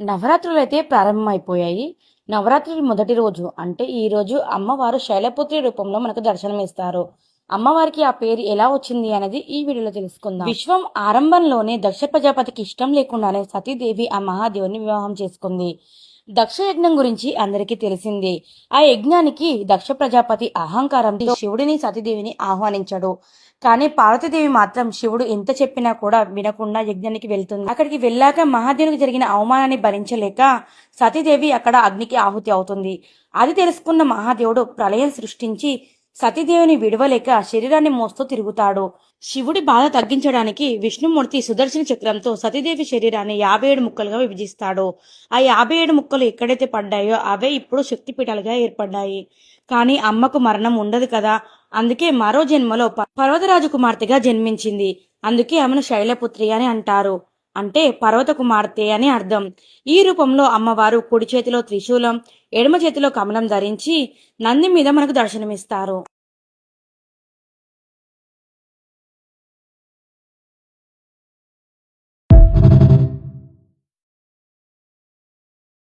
నవరాత్రులైతే ప్రారంభమైపోయాయి. నవరాత్రి మొదటి రోజు అంటే ఈ రోజు అమ్మవారు శైలపుత్రి రూపంలో మనకు దర్శనమిస్తారు. అమ్మవారికి ఆ పేరు ఎలా వచ్చింది అనేది ఈ వీడియోలో తెలుసుకుందాం. విశ్వం ఆరంభంలోనే దక్ష ప్రజాపతికి ఇష్టం లేకుండానే సతీదేవి ఆ మహాదేవుని వివాహం చేసుకుంది. దక్ష యజ్ఞం గురించి అందరికీ తెలిసిందే. ఆ యజ్ఞానికి దక్ష ప్రజాపతి అహంకారంతో శివుడిని సతీదేవిని ఆహ్వానించాడు. కానీ పార్వతీదేవి మాత్రం శివుడు ఎంత చెప్పినా కూడా వినకుండా యజ్ఞానికి వెళ్తుంది. అక్కడికి వెళ్ళాక మహాదేవునికి జరిగిన అవమానాన్ని భరించలేక సతీదేవి అక్కడ అగ్నికి ఆహుతి అవుతుంది. అది తెలుసుకున్న మహాదేవుడు ప్రళయం సృష్టించి సతీదేవిని విడవలేక శరీరాన్ని మోస్తూ తిరుగుతాడు. శివుడి బాధ తగ్గించడానికి విష్ణుమూర్తి సుదర్శన చక్రంతో సతీదేవి శరీరాన్ని 57 ముక్కలుగా విభజిస్తాడు. ఆ 57 ముక్కలు ఎక్కడైతే పడ్డాయో అవే ఇప్పుడు శక్తిపీఠాలుగా ఏర్పడ్డాయి. కానీ అమ్మకు మరణం ఉండదు కదా, అందుకే మరో జన్మలో పర్వతరాజు కుమార్తెగా జన్మించింది. అందుకే ఆమెను శైలపుత్రి అని అంటారు. అంటే పర్వత కుమార్తె అని అర్థం. ఈ రూపంలో అమ్మవారు కుడి చేతిలో త్రిశూలం, ఎడమ చేతిలో కమలం ధరించి నంది మీద మనకు దర్శనమిస్తారు.